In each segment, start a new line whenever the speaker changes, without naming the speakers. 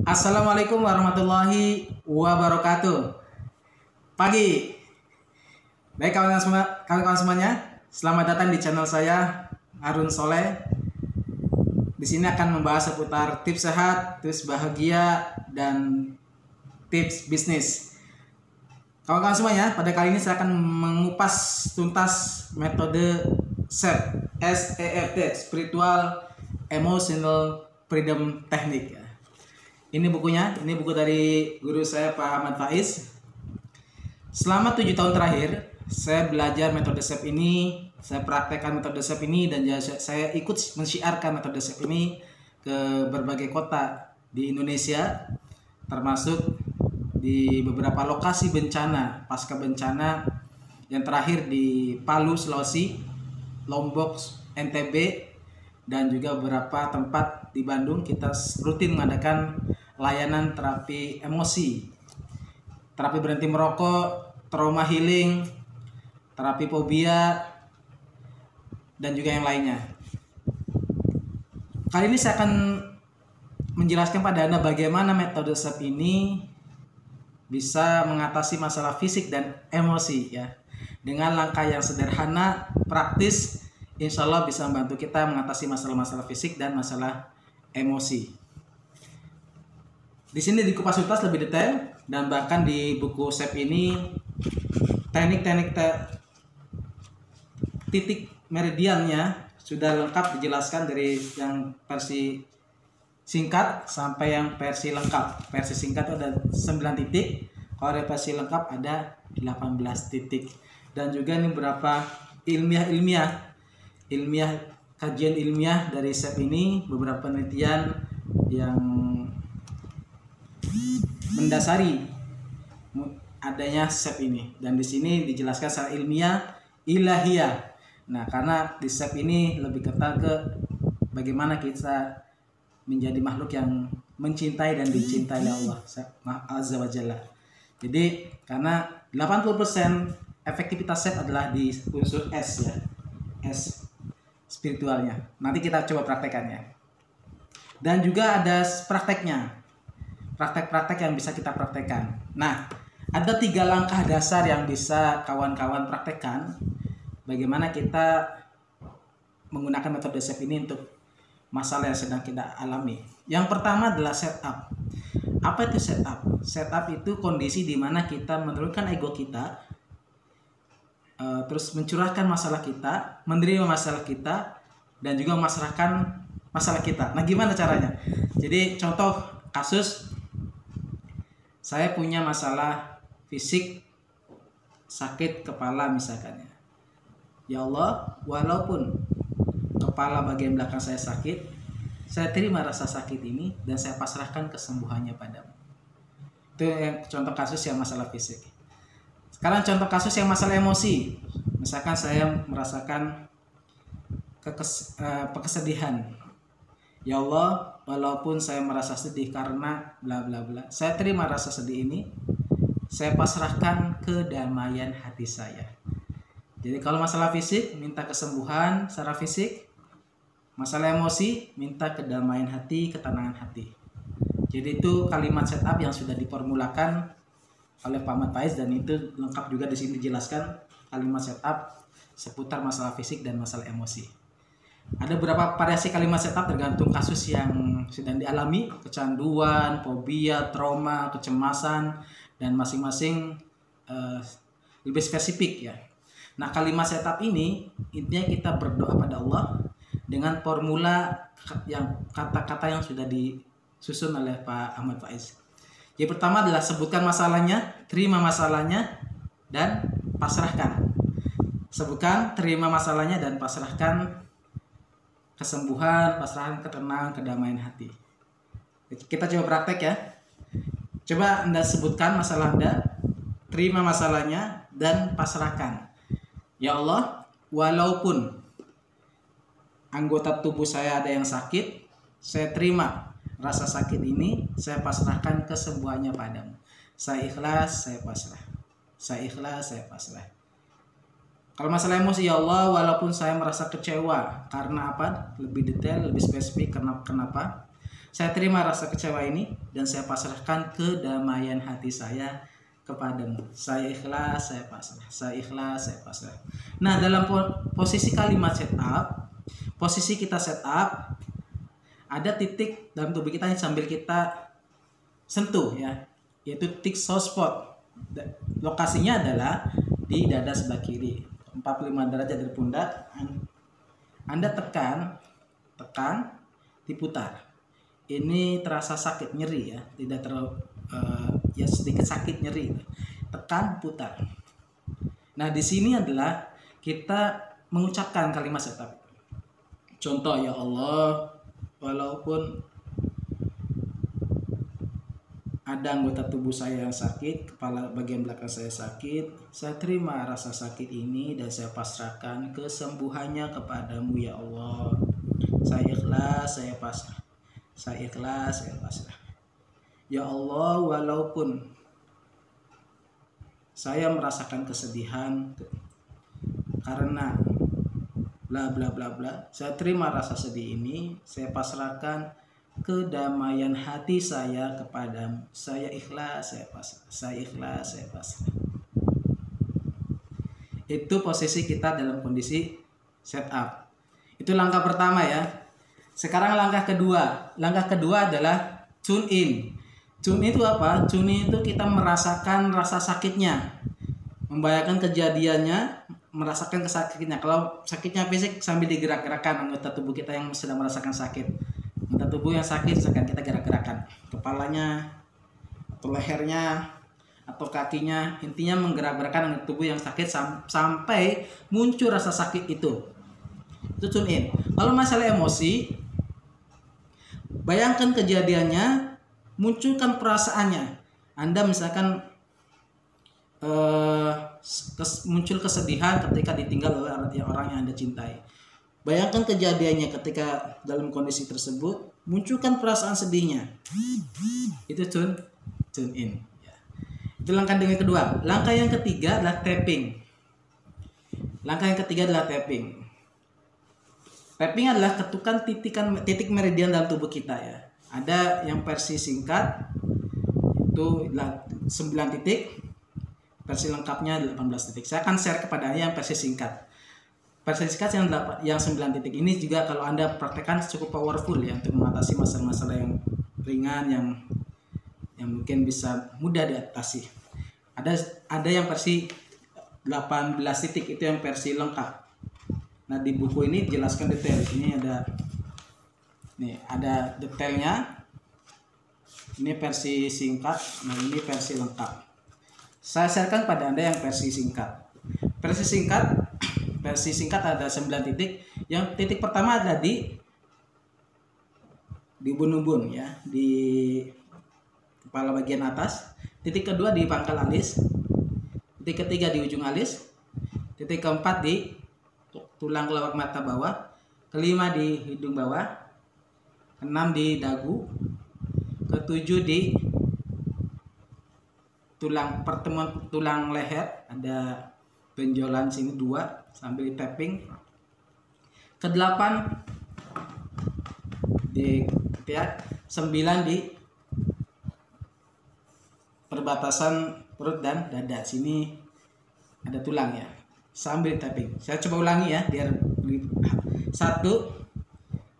Assalamualaikum warahmatullahi wabarakatuh. Pagi, baik kawan-kawan semuanya. Selamat datang di channel saya Harun Soleh. Di sini akan membahas seputar tips sehat, tips bahagia, dan tips bisnis. Kawan-kawan semuanya, pada kali ini saya akan mengupas tuntas metode SEFT, Spiritual Emotional Freedom Technique. Ini bukunya, ini buku dari guru saya Pak Ahmad Faiz. Selama 7 tahun terakhir, saya belajar metode SEF ini, saya praktekkan metode SEF ini, dan saya ikut mensyiarkan metode SEF ini ke berbagai kota di Indonesia, termasuk di beberapa lokasi bencana, pasca bencana, yang terakhir di Palu, Sulawesi, Lombok, NTB, dan juga beberapa tempat di Bandung. Kita rutin mengadakan layanan terapi emosi, terapi berhenti merokok, trauma healing, terapi fobia, dan juga yang lainnya. Kali ini saya akan menjelaskan pada Anda bagaimana metode SEF ini bisa mengatasi masalah fisik dan emosi ya. Dengan langkah yang sederhana, praktis, insya Allah bisa membantu kita mengatasi masalah-masalah fisik dan masalah emosi. Di sini dikupas tuntas lebih detail, dan bahkan di buku SEF ini teknik-teknik titik meridiannya sudah lengkap dijelaskan, dari yang versi singkat sampai yang versi lengkap. Versi singkat itu ada 9 titik, kalau versi lengkap ada 18 titik. Dan juga ini beberapa kajian ilmiah dari SEF ini, beberapa penelitian yang mendasari adanya SEF ini, dan di sini dijelaskan secara ilmiah. Nah, karena di SEF ini lebih kental ke bagaimana kita menjadi makhluk yang mencintai dan dicintai oleh Allah Azza wa Jalla. Jadi karena 80% efektivitas SEF adalah di unsur S ya, S spiritualnya. Nanti kita coba praktekannya. Dan juga ada prakteknya, praktek-praktek yang bisa kita praktekkan. Nah, ada 3 langkah dasar yang bisa kawan-kawan praktekkan bagaimana kita menggunakan metode SEF ini untuk masalah yang sedang kita alami. Yang pertama adalah setup. Apa itu setup? Setup itu kondisi di mana kita menurunkan ego kita, terus mencurahkan masalah kita, menerima masalah kita, dan juga memasrahkan masalah kita. Nah, gimana caranya? Jadi contoh kasus, saya punya masalah fisik, sakit kepala misalkan ya. Ya Allah, walaupun kepala bagian belakang saya sakit, saya terima rasa sakit ini dan saya pasrahkan kesembuhannya padamu. Itu yang contoh kasus yang masalah fisik. Sekarang contoh kasus yang masalah emosi. Misalkan saya merasakan kesedihan. Ya Allah, walaupun saya merasa sedih karena bla bla bla, saya terima rasa sedih ini, saya pasrahkan kedamaian hati saya. Jadi kalau masalah fisik, minta kesembuhan secara fisik. Masalah emosi, minta kedamaian hati, ketenangan hati. Jadi itu kalimat setup yang sudah diformulakan oleh Pak Ahmad Faiz, dan itu lengkap juga di sini dijelaskan kalimat setup seputar masalah fisik dan masalah emosi. Ada beberapa variasi kalimat setup tergantung kasus yang sedang dialami, kecanduan, fobia, trauma, kecemasan, dan masing-masing lebih spesifik ya. Nah, kalimat setup ini intinya kita berdoa pada Allah dengan formula yang kata-kata yang sudah disusun oleh Pak Ahmad Faiz. Yang pertama adalah sebutkan masalahnya, terima masalahnya, dan pasrahkan. Sebutkan, terima masalahnya, dan pasrahkan kesembuhan, pasrahkan ketenangan, kedamaian hati. Kita coba praktek ya. Coba Anda sebutkan masalah Anda, terima masalahnya, dan pasrahkan. Ya Allah, walaupun anggota tubuh saya ada yang sakit, saya terima rasa sakit ini, saya pasrahkan kesembuhannya padamu. Saya ikhlas, saya pasrah. Saya ikhlas, saya pasrah. Kalau masalah emosi, ya Allah, walaupun saya merasa kecewa, karena apa? Lebih detail, lebih spesifik, kenapa? Saya terima rasa kecewa ini dan saya pasrahkan kedamaian hati saya kepadamu. Saya ikhlas, saya pasrah. Saya ikhlas, saya pasrah. Nah, dalam posisi kalimat setup, posisi kita setup, ada titik dalam tubuh kita yang sambil kita sentuh ya, yaitu titik soft spot. Lokasinya adalah di dada sebelah kiri, 45 derajat dari pundak. Anda tekan, diputar. Ini terasa sakit, nyeri ya, tidak terlalu ya sedikit sakit, nyeri. Tekan, putar. Nah, di sini adalah kita mengucapkan kalimat setup. Contoh, ya Allah, walaupun ada anggota tubuh saya yang sakit, kepala bagian belakang saya sakit, saya terima rasa sakit ini dan saya pasrahkan kesembuhannya kepadamu ya Allah. Saya ikhlas, saya pasrah. Saya ikhlas, saya pasrah. Ya Allah, walaupun saya merasakan kesedihan karena bla bla bla bla, saya terima rasa sedih ini, saya pasrahkan kedamaian hati saya kepadamu. Saya ikhlas, saya pasrah. Saya ikhlas, saya pasrah. Itu posisi kita dalam kondisi setup. Itu langkah pertama ya. Sekarang langkah kedua. Langkah kedua adalah tune in. Tune in itu apa? Tune in itu kita merasakan rasa sakitnya, membayangkan kejadiannya, merasakan kesakitnya. Kalau sakitnya fisik sambil digerak-gerakkan anggota tubuh kita yang sedang merasakan sakit. Anggota tubuh yang sakit sedang kita gerak-gerakkan, kepalanya atau lehernya atau kakinya, intinya menggerak-gerakkan anggota tubuh yang sakit sampai muncul rasa sakit itu. Itu tune in. Kalau masalah emosi, bayangkan kejadiannya, munculkan perasaannya. Anda misalkan muncul kesedihan ketika ditinggal oleh orang yang Anda cintai. Bayangkan kejadiannya ketika dalam kondisi tersebut, munculkan perasaan sedihnya. Itu tune in. Itu langkah yang kedua. Langkah yang ketiga adalah tapping. Tapping adalah ketukan titik meridian dalam tubuh kita ya. Ada yang versi singkat itu 9 titik, versi lengkapnya 18 titik. Saya akan share kepada Anda yang versi singkat. Versi singkat yang 9 titik ini juga kalau Anda praktekkan cukup powerful ya untuk mengatasi masalah-masalah yang ringan yang mungkin bisa mudah diatasi. Ada yang versi 18 titik, itu yang versi lengkap. Nah, di buku ini dijelaskan detail. Ini ada detailnya. Ini versi singkat, nah ini versi lengkap. Saya sharekan pada Anda yang versi singkat. Versi singkat ada 9 titik. Yang titik pertama adalah di ubun-ubun ya, di kepala bagian atas. Titik kedua di pangkal alis. Titik ketiga di ujung alis. Titik keempat di tulang kelawak mata bawah. Kelima di hidung bawah. Keenam di dagu. Ketujuh di pertemuan tulang leher, ada benjolan sini 2 sambil di tapping. Kedelapan di ketiak. 9 di perbatasan perut dan dada, sini ada tulang ya, sambil tapping. Saya coba ulangi ya biar 1,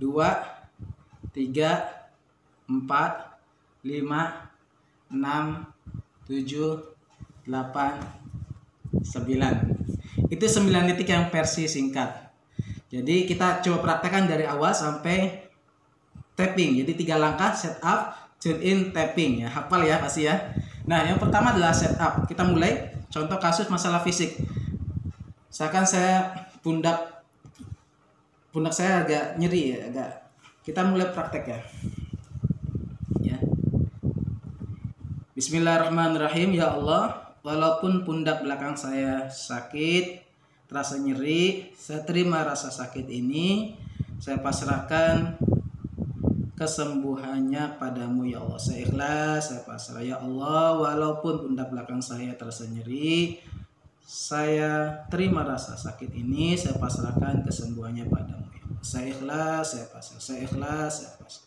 2, 3, 4, 5, 6, 7, 8, 9. Itu 9 titik yang versi singkat. Jadi kita coba praktekkan dari awal sampai tapping. Jadi 3 langkah: setup, tune in, tapping ya. Hafal ya pasti ya. Nah, yang pertama adalah setup. Kita mulai. Contoh kasus masalah fisik. Misalkan saya pundak saya agak nyeri ya, kita mulai praktek ya. Bismillahirrahmanirrahim. Ya Allah, walaupun pundak belakang saya sakit, terasa nyeri, saya terima rasa sakit ini, saya pasrahkan kesembuhannya padamu ya Allah. Saya ikhlas, saya pasrah. Ya Allah, walaupun pundak belakang saya terasa nyeri, saya terima rasa sakit ini, saya pasrahkan kesembuhannya padamu ya Allah. Saya ikhlas, saya pasrah. Saya ikhlas, saya pasrah.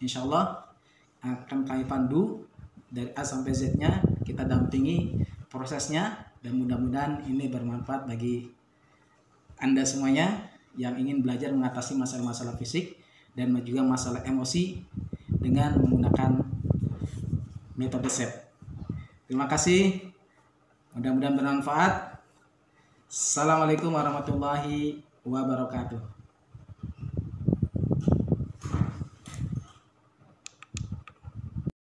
Insya Allah akan kami pandu dari A sampai Z-nya, kita dampingi prosesnya, dan mudah-mudahan ini bermanfaat bagi Anda semuanya yang ingin belajar mengatasi masalah-masalah fisik dan juga masalah emosi dengan menggunakan metode SEP. Terima kasih, mudah-mudahan bermanfaat. Assalamualaikum warahmatullahi wabarakatuh.